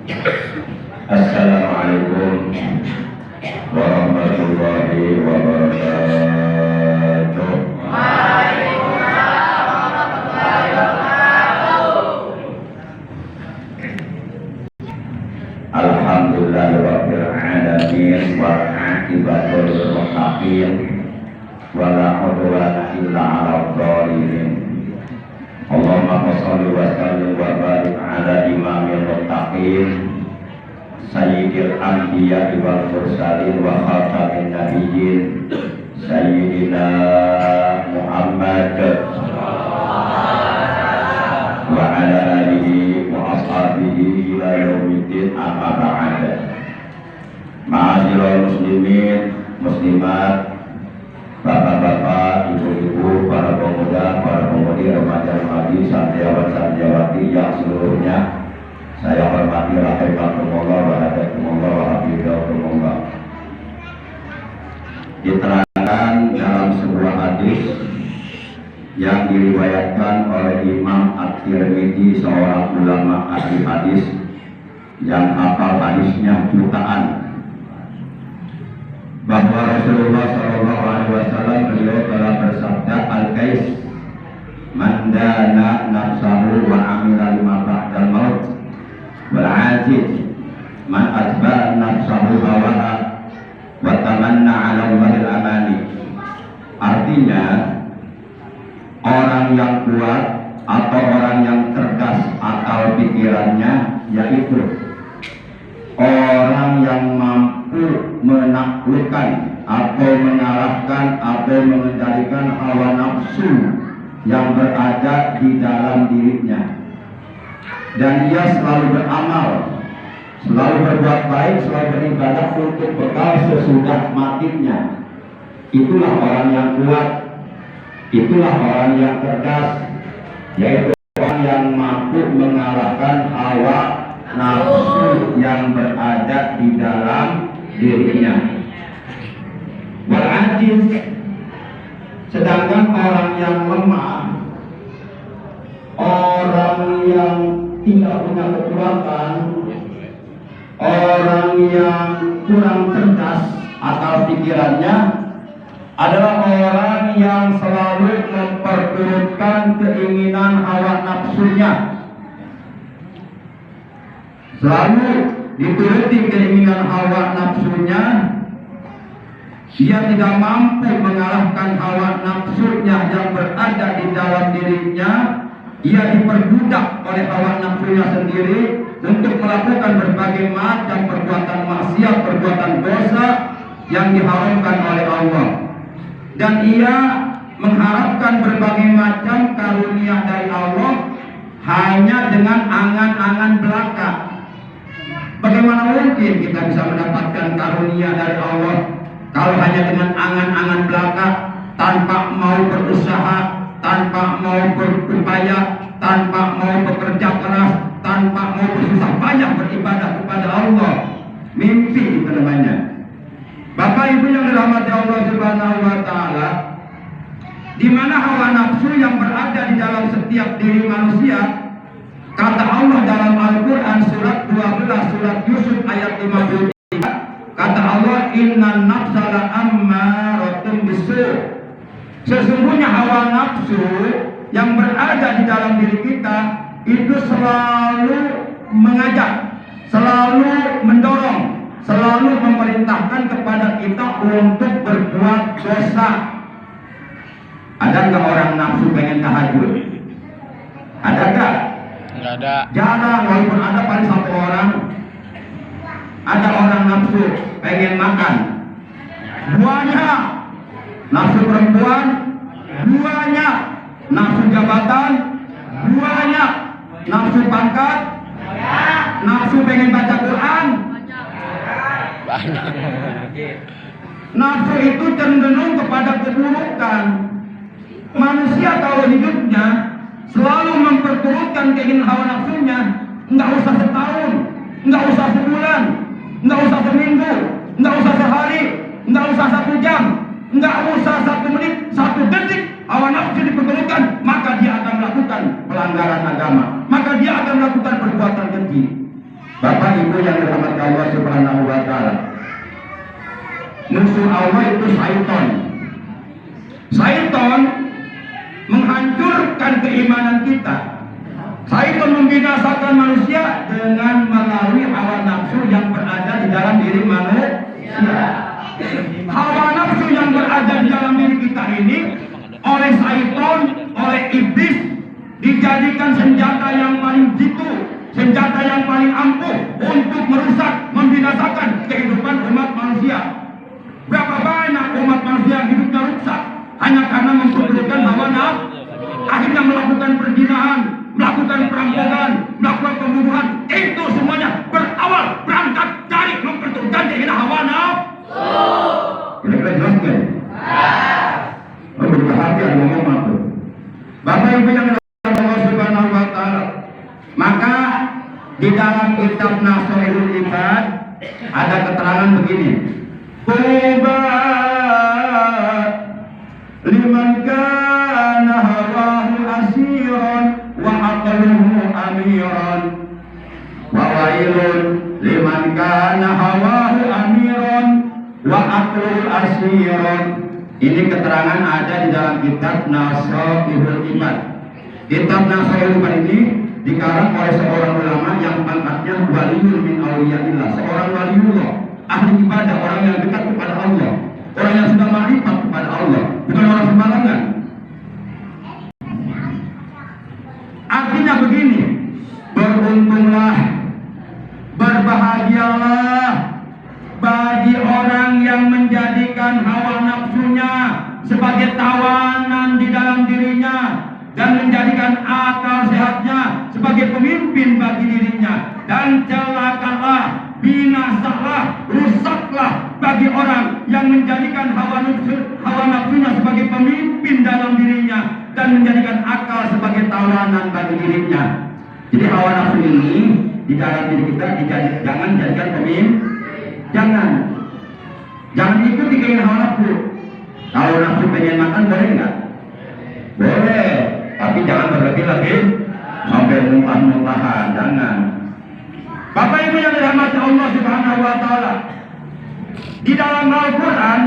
Assalamualaikum warahmatullahi wabarakatuh. Waalaikumsalam warahmatullahi wabarakatuh. Alhamdulillahirabbil alamin wal aqibatu lil muttaqin wala udwana illa 'alal zalimin. Allahumma shalli wa sallim wa barik ala imamil muttaqin sayyidil anbiya wal mursalin wa khatamin nabiyyin sayyidina Muhammad wa ala alihi wa ashabihi ila yaumiddin, amma ba'd. Ma'asyiral muslimin muslimat, bapak-bapak, ibu-ibu, para pemuda, para pemudi, remaja-remaja, santriawan-santriawati yang seluruhnya saya hormati, rahimakumullah wa hadakumullah wa hafizakumullah. Diterangkan dalam sebuah hadis yang diriwayatkan oleh Imam At-Tirmidzi, seorang ulama ahli hadis yang hafal hadisnya jutaan, bahwa Rasulullah SAW beliau telah bersabda, al-kais man dana nafsahu wa amila lima ba'dal maut, wal ajiz man atba'a nafsahu hawaha wa tamanna 'ala Allahil amani. Artinya, orang yang kuat atau orang yang cerdas akal pikirannya, yaitu orang yang mampu menaklukkan atau mengalahkan atau mengendalikan hawa nafsu yang berada di dalam dirinya, dan dia selalu beramal, selalu berbuat baik, selalu beribadah untuk bekal sesudah matinya. Itulah orang yang kuat, itulah orang yang cerdas, yaitu orang yang mampu mengalahkan hawa nafsu yang berada di dalam dirinya. Wal ajiz, sedangkan orang yang lemah, orang yang tidak punya kekuatan, orang yang kurang cerdas akal pikirannya, adalah orang yang selalu memperturutkan keinginan hawa nafsunya, selalu dituruti keinginan hawa nafsunya. Dia tidak mampu mengalahkan hawa nafsunya yang berada di dalam dirinya. Dia diperbudak oleh hawa nafsunya sendiri untuk melakukan berbagai macam perbuatan maksiat, perbuatan dosa yang diharamkan oleh Allah. Dan ia mengharapkan berbagai macam karunia dari Allah hanya dengan angan-angan belaka. Bagaimana mungkin kita bisa mendapatkan karunia dari Allah kalau hanya dengan angan-angan belaka, tanpa mau berusaha, tanpa mau berupaya, tanpa mau bekerja keras, tanpa mau bersusah payah beribadah kepada Allah? Mimpi itu namanya. Bapak Ibu yang dirahmati Allah Subhanahu wa taala, di mana hawa nafsu yang berada di dalam setiap diri manusia, kata Allah dalam Al-Quran surat 12, surat Yusuf ayat 53, kata Allah, innan nafsa la'ammaratun bisu'. Sesungguhnya hawa nafsu yang berada di dalam diri kita itu selalu mengajak, selalu mendorong, selalu memerintahkan kepada kita untuk berbuat dosa. Ada nggak orang nafsu pengen tahajud? Ada nggak? Nggak ada. Jarang, walaupun ada paling satu orang. Ada orang nafsu pengen makan, banyak. Nafsu perempuan, banyak. Nafsu jabatan, banyak. Nafsu pangkat, nafsu pengen baca Quran, Banyak. nafsu itu cenderung kepada keburukan. Manusia kalau hidupnya selalu memperturutkan keinginan hawa nafsunya, nggak usah setahun, nggak usah sebulan, nggak usah seminggu, nggak usah sehari, nggak usah 1 jam, nggak usah 1 menit, 1 detik, hawa nafsu diperturutkan, maka dia akan melakukan pelanggaran agama, maka dia akan melakukan perbuatan keji. Bapak Ibu yang dirahmati Allah Subhanahu wa taala. Musuh Allah itu syaitan. Syaitan menghancurkan keimanan kita. Syaitan membinasakan manusia dengan melalui hawa nafsu yang berada di dalam diri manusia. Hawa nafsu yang berada di dalam diri kita ini oleh syaitan, oleh iblis dijadikan senjata yang paling jitu, senjata yang paling ampuh untuk merusak, membinasakan kehidupan umat manusia. Berapa banyak umat manusia yang hidupnya rusak hanya karena memperdulikan hawa nafsu, akhirnya melakukan perzinahan, melakukan perampokan, melakukan pembunuhan. Itu semuanya berawal berangkat dari memperturutkan keinginan hawa nafsu. Kira-kira jelas nggak? Berhati ada ngomong apa? Bapak Ibu yang dirahmati Allah Subhanahu wa taala, maka di dalam kitab Nasoirul Ibad ada keterangan begini. Tuba liman kana hawahu asiran wa aqluhu amiran wa wailun liman kana hawahu amiran wa aqluhu asiran. Ini keterangan ada di dalam kitab Nasoirul Ibad. Kitab Nasoirul Ibad ini dikarang oleh seorang ulama yang pangkatnya waliyul min auliyaillah, seorang waliullah, ahli ibadah, orang yang dekat kepada Allah, orang yang sudah makrifat kepada Allah, bukan orang sembarangan. Artinya begini, beruntunglah, berbahagialah bagi orang yang menjadikan hawa nafsunya sebagai tawanan di dalam dirinya dan menjadikan akal sehatnya sebagai pemimpin bagi dirinya, dan celakalah, binasalah, rusaklah bagi orang yang menjadikan hawa nafsunya sebagai pemimpin dalam dirinya dan menjadikan akal sebagai tawanan bagi dirinya. Jadi hawa nafsu ini di dalam diri kita jangan jadikan pemimpin. Jangan ikuti keinginan hawa nafsu. Kalau nafsu pengen makan boleh nggak? Boleh, tapi jangan berlebih-lebih sampai muntah-muntahan, jangan. Bapak Ibu yang dirahmati Allah Subhanahu wa taala, di dalam Al-Qur'an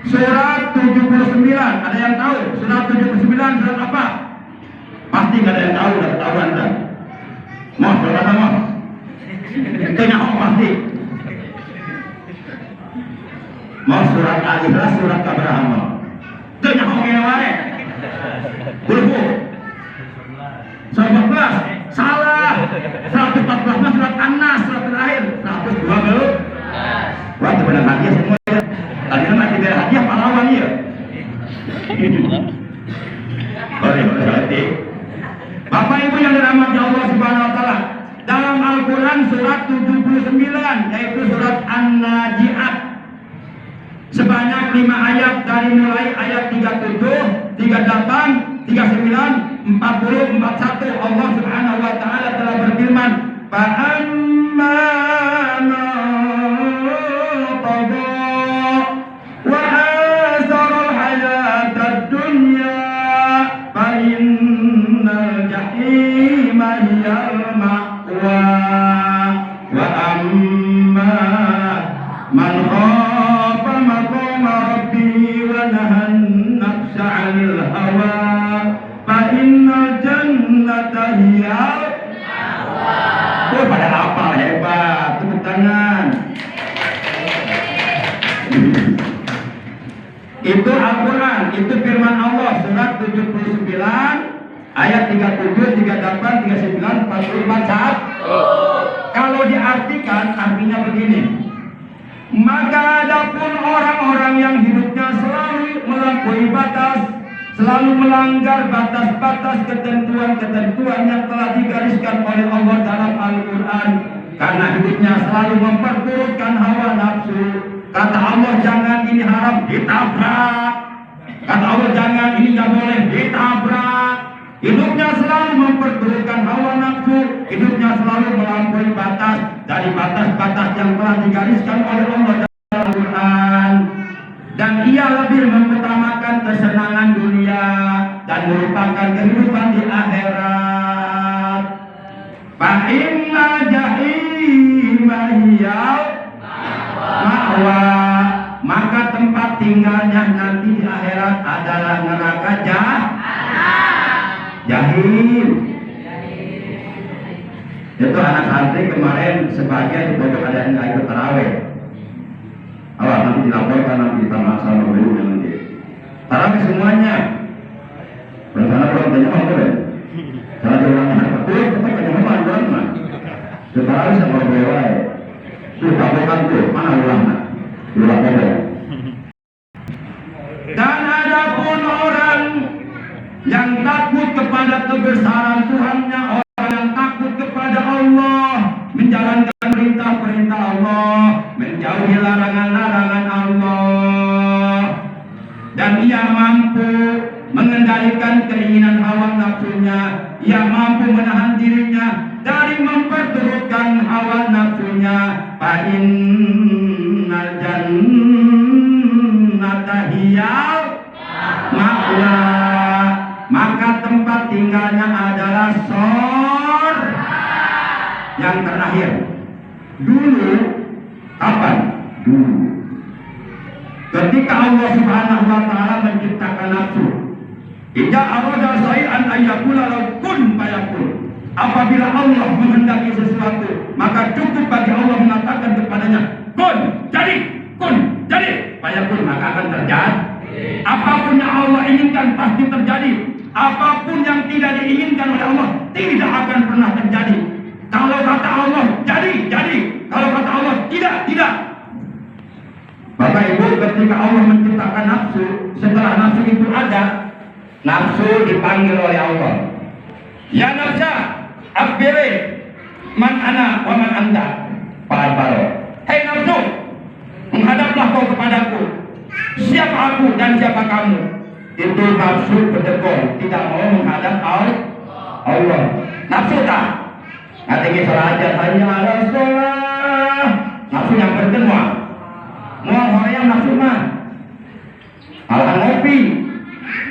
surat 79, ada yang tahu surat 79 surat apa? Pasti nggak ada yang tahu, udah tahu Anda. Mau surat apa? Itu nyaho pasti. Mau surat Al-Ikhlas, surat Abraham. Itu nyaho ngene wae. Kulhu 114 salah, 114 surat An-Nas, surat terakhir 120. Wah, itu benar hadiah semua ya. Tadi kan masih ada hadiah pahlawan ya. Boleh berarti. Bapak Ibu yang dirahmati Allah Subhanahu wa taala, dalam Al-Qur'an surat 79 yaitu surat An-Naji'at sebanyak 5 ayat dari mulai ayat 37, 38, 39, 40, 41 Allah Subhanahu wa taala telah berfirman, "Fa'amma man qada wa asara al-hayata ad-dunya fa innal jahima hiyal ma'wa wa amma man khafa maqama rabbihi wa nahan nafsa 'anil hawa fa innal jannata hiyal ma'wa." Oh, pada apa hebat, tepuk tangan. Itu Al-Quran, itu firman Allah surat 79 ayat 37, 38, 39, 44 saat. Kalau diartikan artinya begini, maka adapun orang-orang yang hidupnya selalu melampaui batas, selalu melanggar batas-batas ketentuan-ketentuan yang telah digariskan oleh Allah dalam Al-Quran, karena hidupnya selalu memperturutkan hawa nafsu. Kata Allah, jangan ini haram, ditabrak. Kata Allah, jangan ini nggak boleh, ditabrak. Hidupnya selalu memperturutkan hawa nafsu, hidupnya selalu melampaui batas dari batas-batas yang telah digariskan oleh Allah dalam Al-Quran. Dan ia lebih mengutamakan kesenangan dunia dan melupakan kehidupan di akhirat. Fa inna jahim Itu anak santri kemarin sebagian di pojok ada yang nggak ikut taraweh. Awas nanti dilaporkan nanti sama gurunya nanti. Taraweh semuanya. Bersama belum tanya apa ya? Salah orangnya betul, tapi kenyaman orang mah. Taraweh sama berdoa. Tuh tabukan tuh mana ulama? Ulama apa? Dan ada pun orang yang takut kepada kebesaran Tuhannya, orang yang takut kepada Allah, menjalankan perintah-perintah Allah, menjauhi larangan-larangan Allah, dan ia mampu mengendalikan keinginan hawa nafsunya, ia mampu menahan dirinya dari memperturutkan hawa nafsunya. Fa innal jannata hiyal ma'wa, maka tempat tinggalnya adalah surga. Yang terakhir, dulu kapan? Dulu ketika Allah Subhanahu wa taala menciptakan nafsu. Idza arada syai'an ayyakula lahu kun fayakun. Apabila Allah menghendaki sesuatu, maka cukup bagi Allah mengatakan kepadanya, kun, jadi, fayakun, maka akan terjadi. Apapun yang Allah inginkan pasti terjadi. Apapun yang tidak diinginkan oleh Allah tidak akan pernah terjadi. Kalau kata Allah jadi. Kalau kata Allah tidak. Bapak Ibu, ketika Allah menciptakan nafsu, setelah nafsu itu ada, nafsu dipanggil oleh Allah. Ya nafsa, akhbiri man ana wa man anta. Fa'al. Hei nafsu, menghadaplah kau kepadaku. Siapa aku dan siapa kamu? Itu nafsu berdegong, tidak mau menghadap Allah. Nafsu tak? Nanti sholat aja hanya ada sholat. Nafsu yang bertemu. Mau hoream nafsu mah. Alasan ngopi.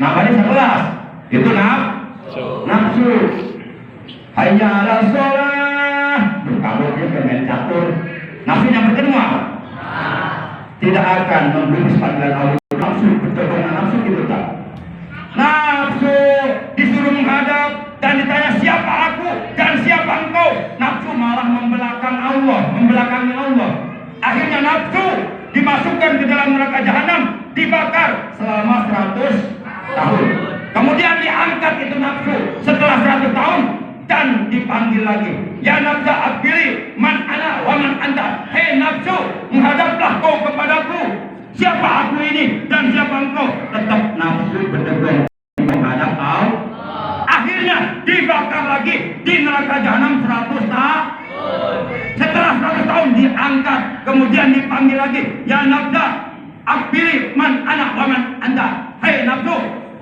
Namanya 11. Itu nafsu. Hanya ada sholat. Berkabutnya bermain catur. Nafsu yang bertemu. Tidak akan memberi panggilan Allah. Nafsu bertemu, nafsu itu tak. Nafsu disuruh menghadap dan ditanya siapa aku dan siapa engkau. Nafsu malah membelakangi Allah. Akhirnya nafsu dimasukkan ke dalam neraka jahanam, dibakar selama 100 tahun. Kemudian diangkat itu nafsu setelah 100 tahun dan dipanggil lagi. Ya nafsa akhbiri man ana wa man anta. Hei nafsu, menghadaplah kau kepadaku. Siapa aku ini dan siapa engkau? Tetap nafsu berdegong menghadap kau. Akhirnya dibakar lagi di neraka jahanam 100 tahun. Setelah 100 tahun diangkat, kemudian dipanggil lagi. Ya nafsa akhbiri man ana wa man anta. Hei nafsu,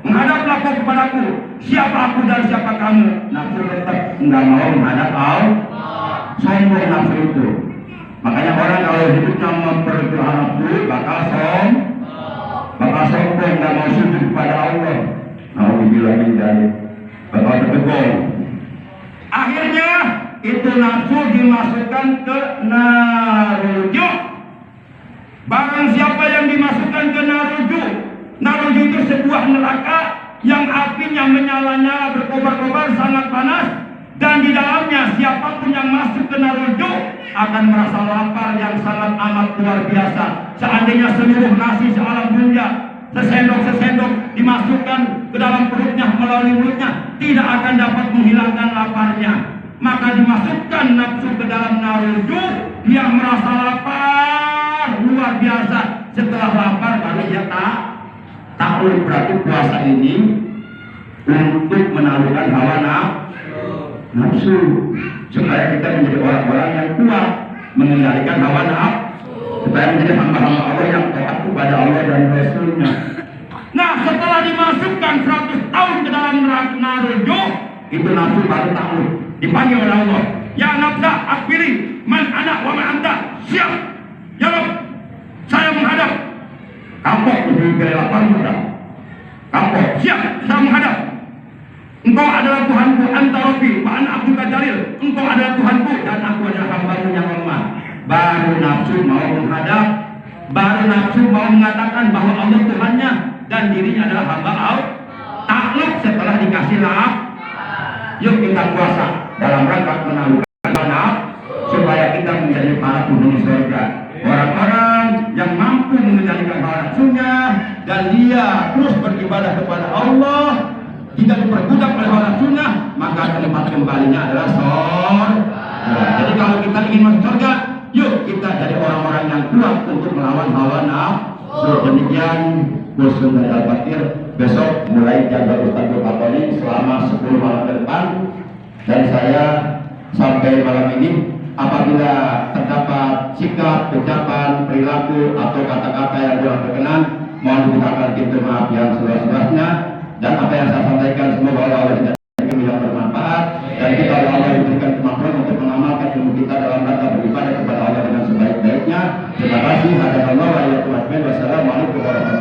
menghadaplah kau kepadaku. Siapa aku dan siapa kamu? Nafsu tetap enggak mau menghadap kau. Sombong nafsu itu. Makanya orang kalau hidupnya memperjuangkan nafsu bakal sombong, enggak mau sujud kepada Allah. Alhamdulillah menjadi bakal tergolong. Akhirnya itu nafsu dimasukkan ke naruju. Barang siapa yang dimasukkan ke naruju itu sebuah neraka yang apinya menyala-nyala, berkobar-kobar, sangat panas. Dan di dalamnya siapapun yang masuk ke naruju akan merasa lapar yang sangat amat luar biasa. Seandainya seluruh nasi sealam dunia sesendok-sesendok dimasukkan ke dalam perutnya melalui mulutnya, tidak akan dapat menghilangkan laparnya. Maka dimasukkan nafsu ke dalam naruju, dia merasa lapar luar biasa. Setelah lapar baru dia takluk. Berarti puasa ini untuk menaklukkan hawa nafsu, supaya kita menjadi orang-orang yang kuat mengendalikan hawa nafsu, supaya menjadi hamba-hamba Allah yang taat kepada Allah dan Rasulnya. Nah, setelah dimasukkan 100 tahun ke dalam naruju, itu nafsu baru takluk, dipanggil oleh Allah. Ya nafsa akhbiri man ana wa man anta. Siap, ya Rabb, saya menghadap. Kapok lebih dari 8 muda. Kapok, siap, saya menghadap. Engkau adalah Tuhanku, anta Rabbi wa ana abduka jalil. Engkau adalah Tuhanku dan aku adalah hamba-Mu yang lemah. Baru nafsu mau menghadap, baru nafsu mau mengatakan bahwa Allah Tuhannya dan dirinya adalah hamba Allah. Takluk setelah dikasih lapar. Yuk kita puasa dalam rangka menaklukkan dan dia terus beribadah kepada Allah, tidak diperbudak oleh orang sunnah, maka tempat kembalinya adalah surga. Jadi kalau kita ingin masuk surga, yuk kita jadi orang-orang yang kuat untuk melawan hawa nafsu. Demikian kursus dari Al-Fakir. Besok mulai jadwal Ustaz Fatoni selama 10 malam ke depan, dan saya sampai malam ini apabila terdapat sikap, ucapan, perilaku atau kata-kata yang kurang berkenan, mohon dibukakan pintu maaf yang seluas-luasnya, dan apa yang saya sampaikan semoga Allah tidak yang bermanfaat, dan kita Allah diberikan kemampuan untuk mengamalkan ilmu kita dalam rangka beribadah kepada Allah dengan sebaik-baiknya. Terima kasih. Wassalamualaikum warahmatullahi wabarakatuh.